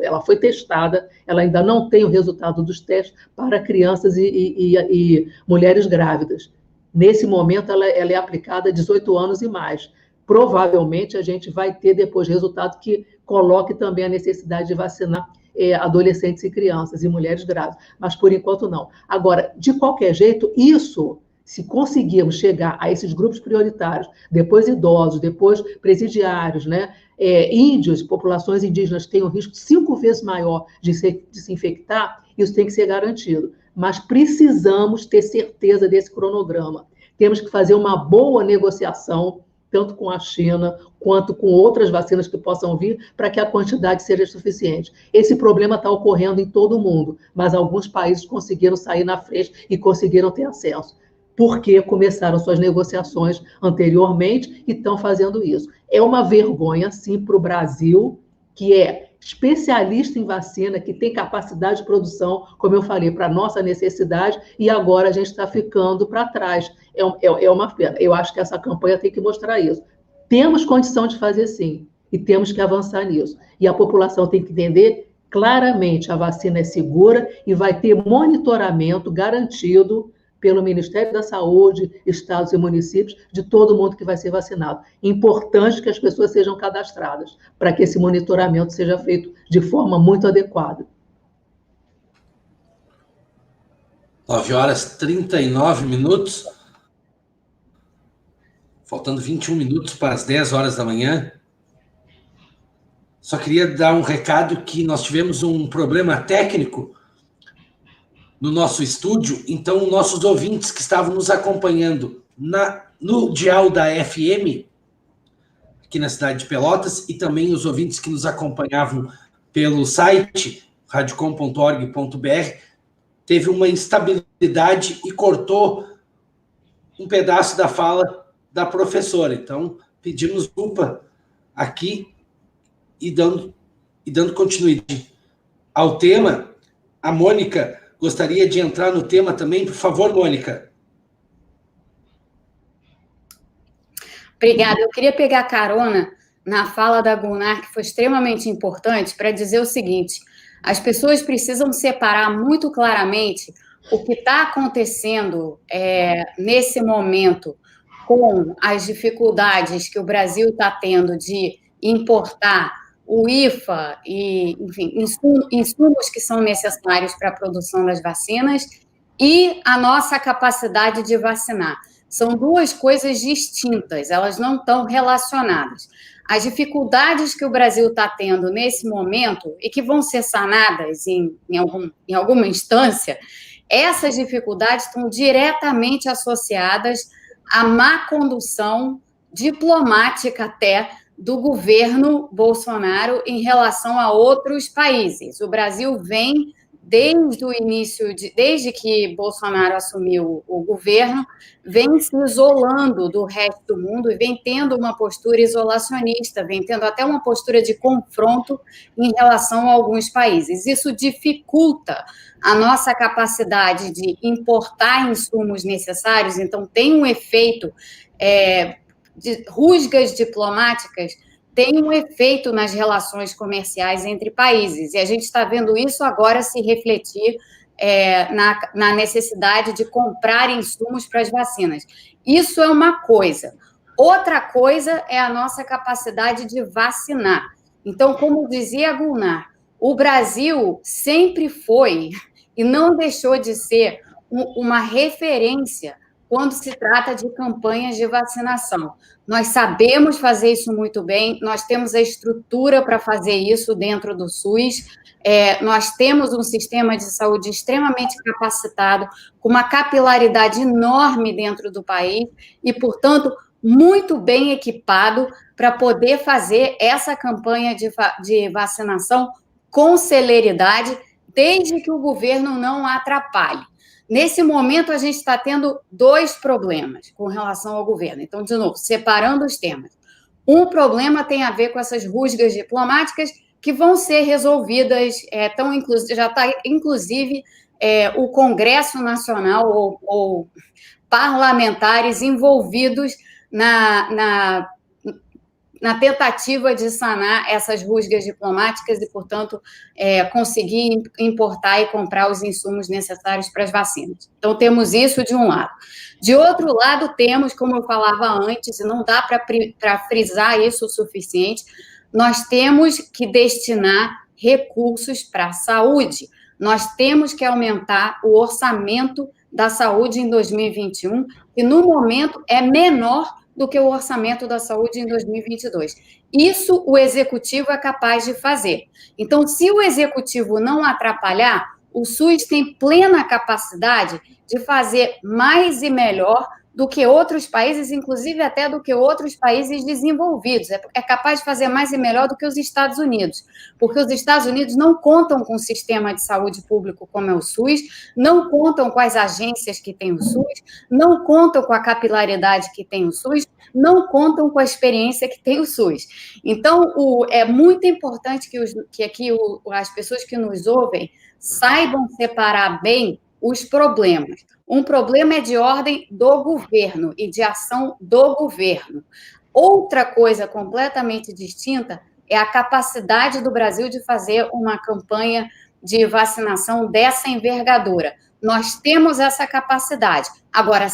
S2: ela foi testada, ela ainda não tem o resultado dos testes para crianças e mulheres grávidas. Nesse momento, ela é aplicada a 18 anos e mais. Provavelmente, a gente vai ter depois resultado que coloque também a necessidade de vacinar adolescentes e crianças e mulheres grávidas, mas por enquanto não. Agora, de qualquer jeito, se conseguirmos chegar a esses grupos prioritários, depois idosos, depois presidiários, né, índios, populações indígenas têm um risco 5 vezes maior de se infectar, isso tem que ser garantido. Mas precisamos ter certeza desse cronograma. Temos que fazer uma boa negociação, tanto com a China, quanto com outras vacinas que possam vir, para que a quantidade seja suficiente. Esse problema está ocorrendo em todo o mundo, mas alguns países conseguiram sair na frente e conseguiram ter acesso, porque começaram suas negociações anteriormente e estão fazendo isso. É uma vergonha, sim, para o Brasil, que é especialista em vacina, que tem capacidade de produção, como eu falei, para a nossa necessidade, e agora a gente está ficando para trás. É uma pena. Eu acho que essa campanha tem que mostrar isso. Temos condição de fazer sim, e temos que avançar nisso. E a população tem que entender claramente, a vacina é segura e vai ter monitoramento garantido pelo Ministério da Saúde, estados e municípios, de todo mundo que vai ser vacinado. Importante que as pessoas sejam cadastradas, para que esse monitoramento seja feito de forma muito adequada.
S5: 9h39, faltando 21 minutos para as 10 horas da manhã. Só queria dar um recado que nós tivemos um problema técnico no nosso estúdio, então nossos ouvintes que estavam nos acompanhando no dial da FM, aqui na cidade de Pelotas, e também os ouvintes que nos acompanhavam pelo site radiocom.org.br, teve uma instabilidade e cortou um pedaço da fala da professora. Então, pedimos desculpa aqui e dando continuidade ao tema. A Mônica gostaria de entrar no tema também. Por favor, Mônica.
S3: Obrigada. Eu queria pegar carona na fala da Gunnar, que foi extremamente importante, para dizer o seguinte: as pessoas precisam separar muito claramente o que está acontecendo nesse momento com as dificuldades que o Brasil está tendo de importar o IFA e, enfim, insumos que são necessários para a produção das vacinas e a nossa capacidade de vacinar. São duas coisas distintas, elas não estão relacionadas. As dificuldades que o Brasil está tendo nesse momento e que vão ser sanadas em alguma instância, essas dificuldades estão diretamente associadas à má condução diplomática até do governo Bolsonaro em relação a outros países. O Brasil vem, desde o início, desde que Bolsonaro assumiu o governo, vem se isolando do resto do mundo e vem tendo uma postura isolacionista, vem tendo até uma postura de confronto em relação a alguns países. Isso dificulta a nossa capacidade de importar insumos necessários, então tem um efeito de rusgas diplomáticas, tem um efeito nas relações comerciais entre países, e a gente está vendo isso agora se refletir na necessidade de comprar insumos para as vacinas. Isso é uma coisa. Outra coisa é a nossa capacidade de vacinar. Então, como dizia a Gunnar, o Brasil sempre foi e não deixou de ser uma referência quando se trata de campanhas de vacinação. Nós sabemos fazer isso muito bem, nós temos a estrutura para fazer isso dentro do SUS, nós temos um sistema de saúde extremamente capacitado, com uma capilaridade enorme dentro do país e, portanto, muito bem equipado para poder fazer essa campanha de vacinação com celeridade, desde que o governo não atrapalhe. Nesse momento, a gente está tendo dois problemas com relação ao governo. Então, de novo, separando os temas. Um problema tem a ver com essas rusgas diplomáticas que vão ser resolvidas, já está, inclusive, o Congresso Nacional ou parlamentares envolvidos na tentativa de sanar essas rusgas diplomáticas e, portanto, conseguir importar e comprar os insumos necessários para as vacinas. Então, temos isso de um lado. De outro lado, temos, como eu falava antes, e não dá para frisar isso o suficiente, nós temos que destinar recursos para a saúde. Nós temos que aumentar o orçamento da saúde em 2021, e, no momento, é menor do que o orçamento da saúde em 2022. Isso o Executivo é capaz de fazer. Então, se o Executivo não atrapalhar, o SUS tem plena capacidade de fazer mais e melhor do que outros países, inclusive até do que outros países desenvolvidos. É capaz de fazer mais e melhor do que os Estados Unidos, porque os Estados Unidos não contam com um sistema de saúde público como é o SUS, não contam com as agências que tem o SUS, não contam com a capilaridade que tem o SUS, não contam com a experiência que tem o SUS. Então, é muito importante que aqui as pessoas que nos ouvem saibam separar bem os problemas. Um problema é de ordem do governo e de ação do governo. Outra coisa completamente distinta é a capacidade do Brasil de fazer uma campanha de vacinação dessa envergadura. Nós temos essa capacidade. Agora,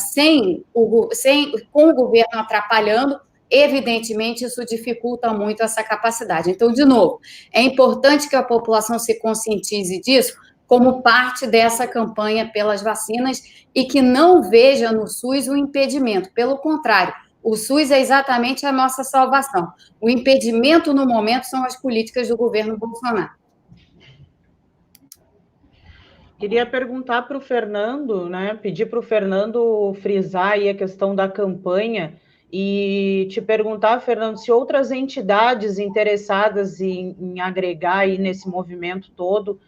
S3: com o governo atrapalhando, evidentemente, isso dificulta muito essa capacidade. Então, de novo, é importante que a população se conscientize disso como parte dessa campanha pelas vacinas e que não veja no SUS um impedimento. Pelo contrário, o SUS é exatamente a nossa salvação. O impedimento, no momento, são as políticas do governo Bolsonaro.
S1: Queria perguntar para o Fernando, né? Pedir para o Fernando frisar aí a questão da campanha e te perguntar, Fernando, se outras entidades interessadas em agregar aí nesse movimento todo,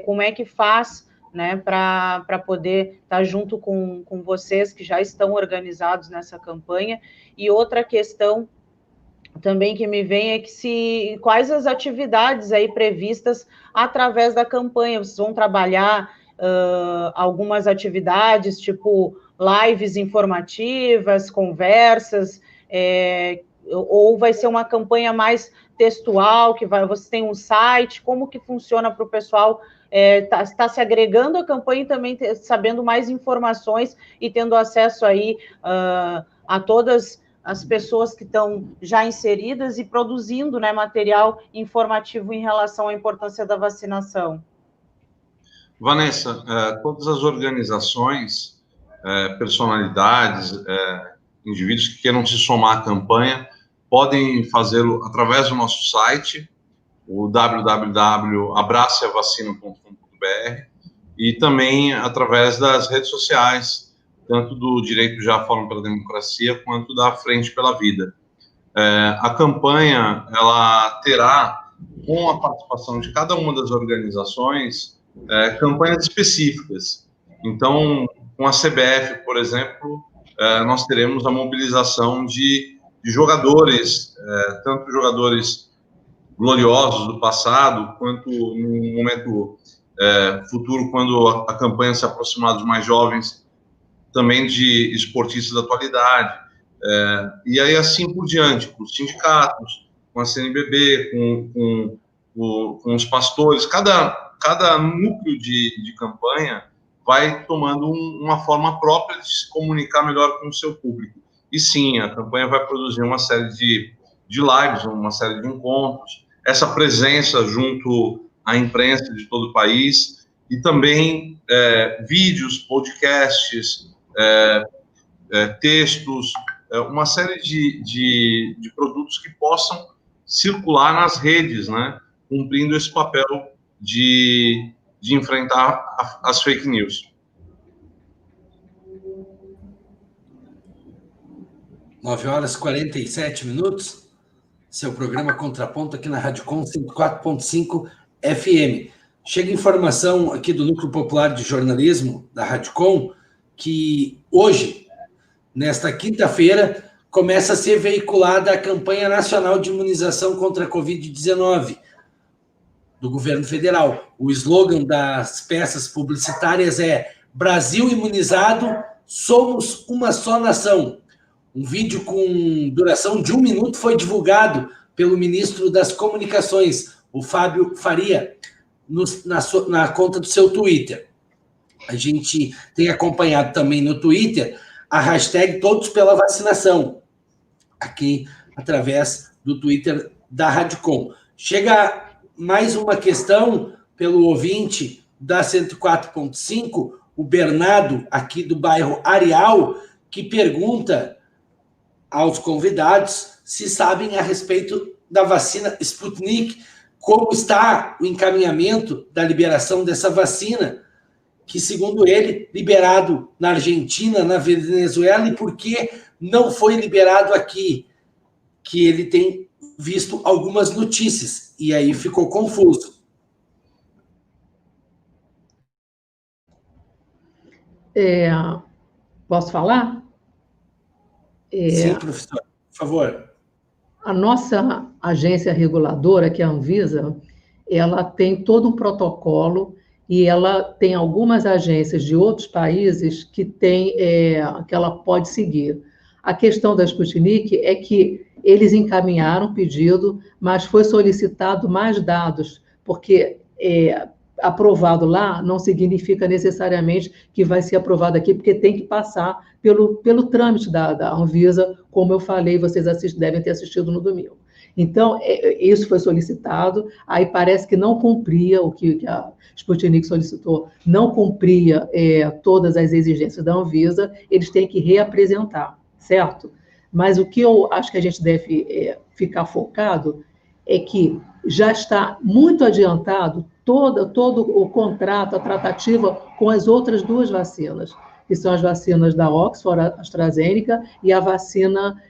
S1: como é que faz, né, para poder estar junto com vocês que já estão organizados nessa campanha. E outra questão também que me vem é que quais as atividades aí previstas através da campanha. Vocês vão trabalhar algumas atividades, tipo lives informativas, conversas, ou vai ser uma campanha mais textual, você tem um site, como que funciona para o pessoal está se agregando à campanha e também sabendo mais informações e tendo acesso aí a todas as pessoas que estão já inseridas e produzindo, né, material informativo em relação à importância da vacinação.
S4: Vanessa, todas as organizações, personalidades, indivíduos que queiram se somar à campanha, podem fazê-lo através do nosso site, o www.abraceavacina.com.br, e também através das redes sociais, tanto do Direito Já Fórum pela Democracia, quanto da Frente pela Vida. A campanha, ela terá, com a participação de cada uma das organizações, campanhas específicas. Então, com a CBF, por exemplo, nós teremos a mobilização de jogadores, tanto jogadores gloriosos do passado, quanto no momento futuro, quando a campanha se aproximar dos mais jovens, também de esportistas da atualidade, e aí assim por diante, com os sindicatos, com a CNBB, com os pastores. Cada núcleo de campanha vai tomando uma forma própria de se comunicar melhor com o seu público. E sim, a campanha vai produzir uma série de lives, uma série de encontros, essa presença junto à imprensa de todo o país, e também vídeos, podcasts, textos, uma série de produtos que possam circular nas redes, né, cumprindo esse papel de enfrentar as fake news.
S5: 9h47, seu programa Contraponto aqui na Rádio Com 104.5 FM. Chega informação aqui do Núcleo Popular de Jornalismo da Rádio Com que hoje, nesta quinta-feira, começa a ser veiculada a campanha nacional de imunização contra a Covid-19 do governo federal. O slogan das peças publicitárias é Brasil imunizado, somos uma só nação. Um vídeo com duração de 1 minuto foi divulgado pelo ministro das Comunicações, o Fábio Faria, na conta do seu Twitter. A gente tem acompanhado também no Twitter a hashtag Todos pela Vacinação, aqui através do Twitter da Rádio Com. Chega mais uma questão pelo ouvinte da 104.5, o Bernardo, aqui do bairro Areal, que pergunta aos convidados se sabem a respeito da vacina Sputnik, como está o encaminhamento da liberação dessa vacina. que, segundo ele, liberado na Argentina, na Venezuela, e por que não foi liberado aqui, que ele tem visto algumas notícias, e aí ficou confuso.
S2: Posso falar?
S5: Sim, professor, por favor.
S2: A nossa agência reguladora, que é a Anvisa, ela tem todo um protocolo e ela tem algumas agências de outros países que que ela pode seguir. A questão da Sputnik é que eles encaminharam o pedido, mas foi solicitado mais dados, porque aprovado lá não significa necessariamente que vai ser aprovado aqui, porque tem que passar pelo trâmite da Anvisa, como eu falei, vocês devem ter assistido no domingo. Então, isso foi solicitado, aí parece que não cumpria o que a Sputnik solicitou, não cumpria todas as exigências da Anvisa, eles têm que reapresentar, certo? Mas o que eu acho que a gente deve ficar focado é que já está muito adiantado todo o contrato, a tratativa com as outras duas vacinas, que são as vacinas da Oxford, a AstraZeneca, e a vacina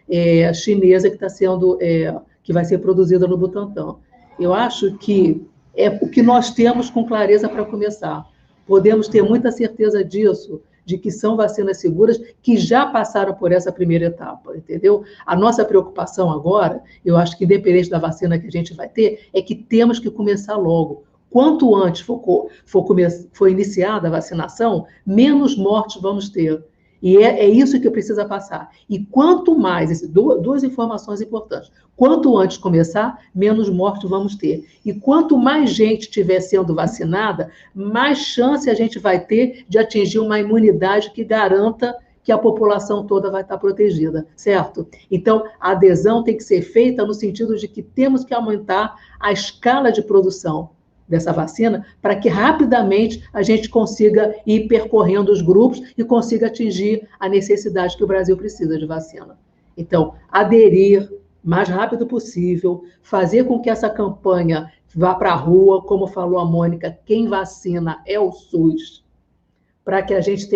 S2: chinesa que vai ser produzida no Butantan. Eu acho que é o que nós temos com clareza para começar. Podemos ter muita certeza disso, de que são vacinas seguras que já passaram por essa primeira etapa, entendeu? A nossa preocupação agora, eu acho que independente da vacina que a gente vai ter, é que temos que começar logo. Quanto antes for iniciada a vacinação, menos mortes vamos ter. E é isso que precisa passar. E quanto mais, duas informações importantes, quanto antes começar, menos mortes vamos ter. E quanto mais gente estiver sendo vacinada, mais chance a gente vai ter de atingir uma imunidade que garanta que a população toda vai estar protegida, certo? Então, a adesão tem que ser feita no sentido de que temos que aumentar a escala de produção dessa vacina, para que rapidamente a gente consiga ir percorrendo os grupos e consiga atingir a necessidade que o Brasil precisa de vacina. Então, aderir o mais rápido possível, fazer com que essa campanha vá para a rua, como falou a Mônica, quem vacina é o SUS. Para que a gente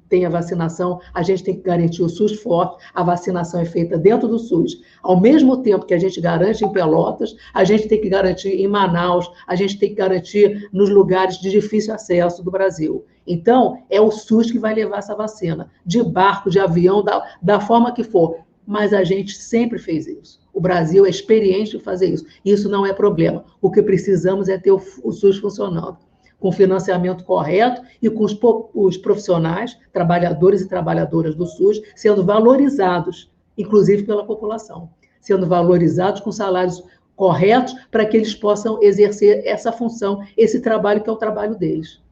S2: tenha vacinação, a gente tem que garantir o SUS forte, a vacinação é feita dentro do SUS. Ao mesmo tempo que a gente garante em Pelotas, a gente tem que garantir em Manaus, a gente tem que garantir nos lugares de difícil acesso do Brasil. Então, é o SUS que vai levar essa vacina, de barco, de avião, da forma que for. Mas a gente sempre fez isso. O Brasil é experiente em fazer isso. Isso não é problema. O que precisamos é ter o SUS funcionando, com financiamento correto e com os profissionais, trabalhadores e trabalhadoras do SUS, sendo valorizados, inclusive pela população, sendo valorizados com salários corretos para que eles possam exercer essa função, esse trabalho que é o trabalho deles.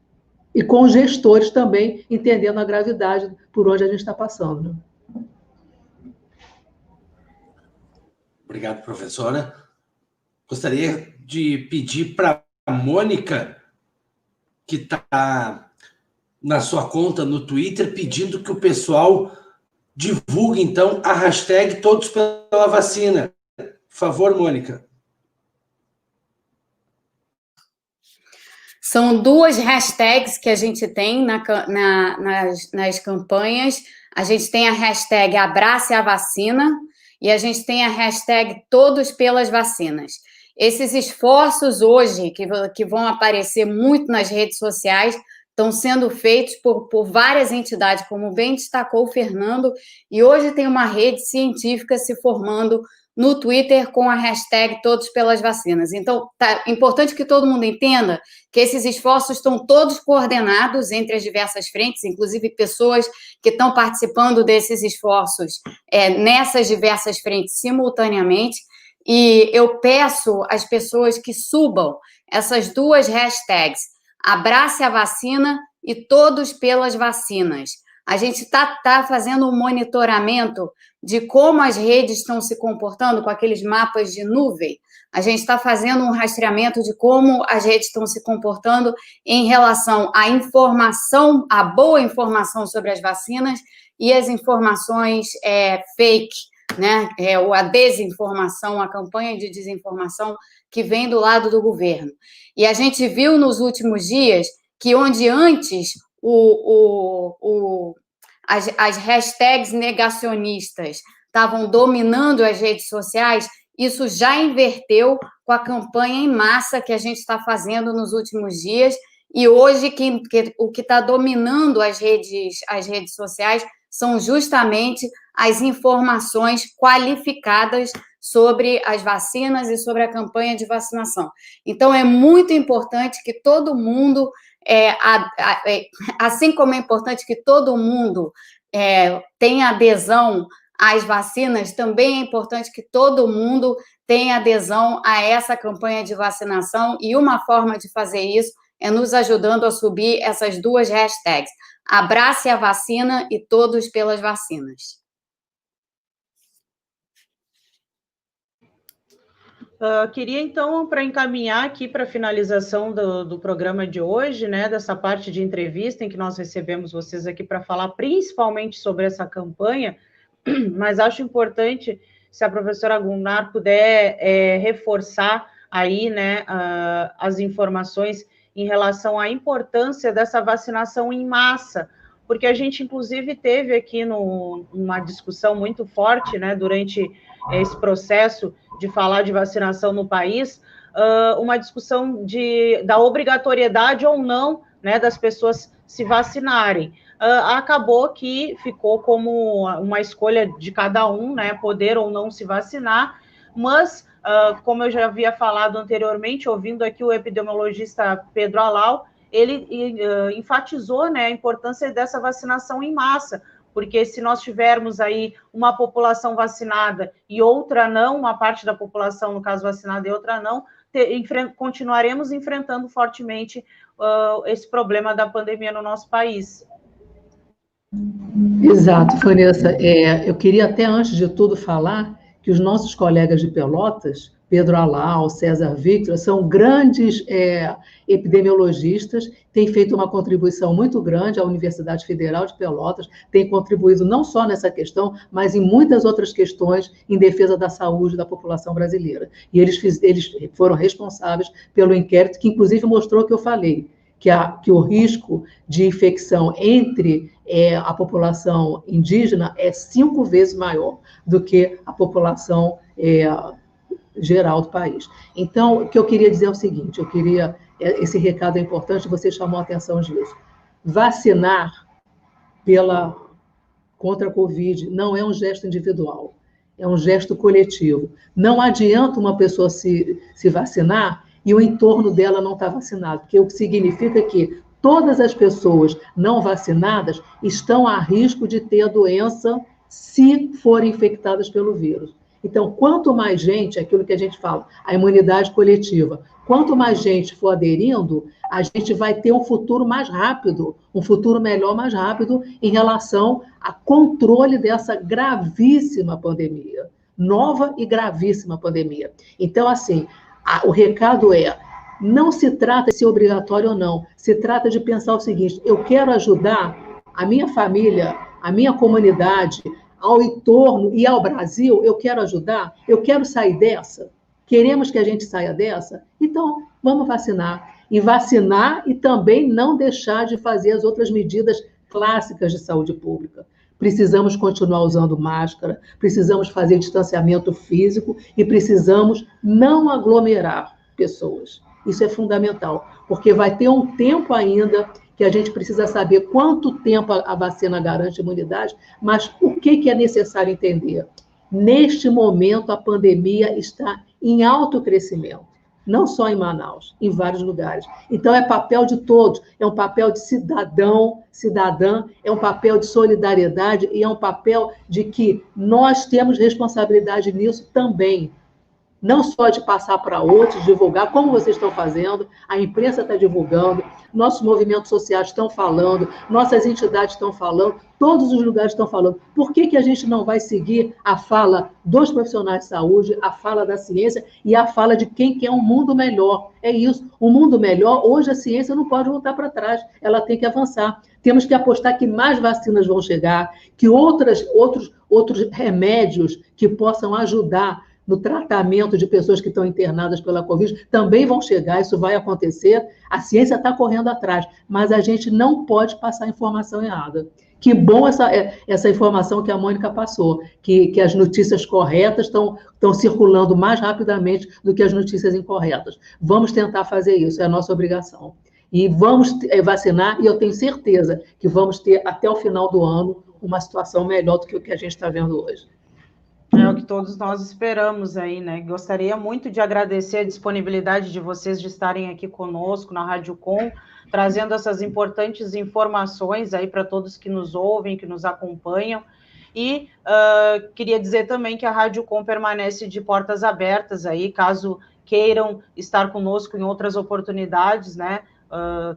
S2: E com os gestores também entendendo a gravidade por onde a gente está passando. Né?
S5: Obrigado, professora. Gostaria de pedir para a Mônica, que está na sua conta no Twitter, pedindo que o pessoal divulgue, então, a hashtag Todos pela Vacina. Por favor, Mônica.
S3: São duas hashtags que a gente tem nas campanhas. A gente tem a hashtag Abrace a Vacina e a gente tem a hashtag Todos pelas Vacinas. Esses esforços hoje, que vão aparecer muito nas redes sociais, estão sendo feitos por várias entidades, como bem destacou o Fernando, e hoje tem uma rede científica se formando no Twitter com a hashtag Todos pelas Vacinas. Então, é importante que todo mundo entenda que esses esforços estão todos coordenados entre as diversas frentes, inclusive pessoas que estão participando desses esforços nessas diversas frentes simultaneamente. E eu peço às pessoas que subam essas duas hashtags, Abrace a Vacina e Todos pelas Vacinas. A gente está fazendo um monitoramento de como as redes estão se comportando com aqueles mapas de nuvem. A gente está fazendo um rastreamento de como as redes estão se comportando em relação à informação, à boa informação sobre as vacinas e as informações fake, né? A desinformação, a campanha de desinformação que vem do lado do governo. E a gente viu nos últimos dias que onde antes as hashtags negacionistas estavam dominando as redes sociais, isso já inverteu com a campanha em massa que a gente está fazendo nos últimos dias, e hoje o que está dominando as redes sociais são justamente as informações qualificadas sobre as vacinas e sobre a campanha de vacinação. Então, é muito importante que todo mundo, assim como é importante que todo mundo tenha adesão às vacinas, também é importante que todo mundo tenha adesão a essa campanha de vacinação, e uma forma de fazer isso é nos ajudando a subir essas duas hashtags. Abrace a vacina e todos pelas vacinas.
S1: Queria, então, para encaminhar aqui para a finalização do programa de hoje, né, dessa parte de entrevista em que nós recebemos vocês aqui para falar principalmente sobre essa campanha, mas acho importante, se a professora Gunnar puder reforçar aí, né, as informações em relação à importância dessa vacinação em massa, porque a gente, inclusive, teve aqui uma discussão muito forte, né, durante esse processo de falar de vacinação no país, uma discussão da obrigatoriedade ou não, né, das pessoas se vacinarem. Acabou que ficou como uma escolha de cada um, né, poder ou não se vacinar, mas, como eu já havia falado anteriormente, ouvindo aqui o epidemiologista Pedro Alau, ele enfatizou, né, a importância dessa vacinação em massa, porque se nós tivermos aí uma população vacinada e outra não, uma parte da população, no caso, vacinada e outra não, continuaremos enfrentando fortemente esse problema da pandemia no nosso país.
S2: Exato, Vanessa. Eu queria até, antes de tudo, falar que os nossos colegas de Pelotas, Pedro Alau, César Victor, são grandes epidemiologistas, têm feito uma contribuição muito grande à Universidade Federal de Pelotas, têm contribuído não só nessa questão, mas em muitas outras questões em defesa da saúde da população brasileira. E eles foram responsáveis pelo inquérito, que inclusive mostrou o que eu falei, que o risco de infecção entre a população indígena é 5 vezes maior do que a população geral do país. Então, o que eu queria dizer é o seguinte, esse recado é importante, você chamou a atenção disso. Vacinar contra a Covid não é um gesto individual, é um gesto coletivo. Não adianta uma pessoa se vacinar e o entorno dela não está vacinado, porque o que significa que todas as pessoas não vacinadas estão a risco de ter a doença se forem infectadas pelo vírus. Então, quanto mais gente, aquilo que a gente fala, a imunidade coletiva, quanto mais gente for aderindo, a gente vai ter um futuro mais rápido, um futuro melhor mais rápido em relação a controle dessa gravíssima pandemia, nova e gravíssima pandemia. Então, assim, o recado não se trata de ser obrigatório ou não, se trata de pensar o seguinte, eu quero ajudar a minha família, a minha comunidade, ao entorno e ao Brasil, eu quero ajudar, eu quero sair dessa, queremos que a gente saia dessa, então vamos vacinar. E vacinar e também não deixar de fazer as outras medidas clássicas de saúde pública. Precisamos continuar usando máscara, precisamos fazer distanciamento físico e precisamos não aglomerar pessoas. Isso é fundamental, porque vai ter um tempo ainda que a gente precisa saber quanto tempo a vacina garante imunidade, mas o que é necessário entender? Neste momento, a pandemia está em alto crescimento, não só em Manaus, em vários lugares. Então, é papel de todos, é um papel de cidadão, cidadã, é um papel de solidariedade e é um papel de que nós temos responsabilidade nisso também. Não só de passar para outros, divulgar, como vocês estão fazendo, a imprensa está divulgando, nossos movimentos sociais estão falando, nossas entidades estão falando, todos os lugares estão falando. Por que a gente não vai seguir a fala dos profissionais de saúde, a fala da ciência e a fala de quem quer um mundo melhor? É isso, um mundo melhor, hoje a ciência não pode voltar para trás, ela tem que avançar. Temos que apostar que mais vacinas vão chegar, que outros remédios que possam ajudar no tratamento de pessoas que estão internadas pela Covid, também vão chegar, isso vai acontecer, a ciência está correndo atrás, mas a gente não pode passar informação errada. Que bom essa informação que a Mônica passou, que as notícias corretas estão circulando mais rapidamente do que as notícias incorretas. Vamos tentar fazer isso, é a nossa obrigação. E vamos vacinar, e eu tenho certeza que vamos ter, até o final do ano, uma situação melhor do que o que a gente está vendo hoje.
S1: É o que todos nós esperamos aí, né? Gostaria muito de agradecer a disponibilidade de vocês de estarem aqui conosco na Rádio Com, trazendo essas importantes informações aí para todos que nos ouvem, que nos acompanham. E queria dizer também que a Rádio Com permanece de portas abertas aí, caso queiram estar conosco em outras oportunidades, né?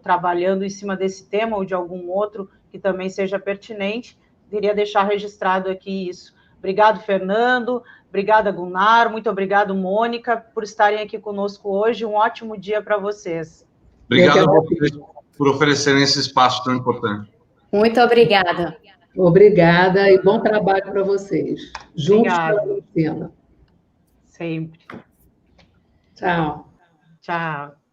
S1: Trabalhando em cima desse tema ou de algum outro que também seja pertinente. Queria deixar registrado aqui isso. Obrigado, Fernando. Obrigada, Gunnar. Muito obrigado, Mônica, por estarem aqui conosco hoje. Um ótimo dia para vocês.
S4: Obrigado a vocês por oferecerem esse espaço tão importante.
S3: Muito obrigada.
S2: Obrigada e bom trabalho para vocês. Juntos pela medicina.
S1: Sempre.
S2: Tchau.
S1: Tchau.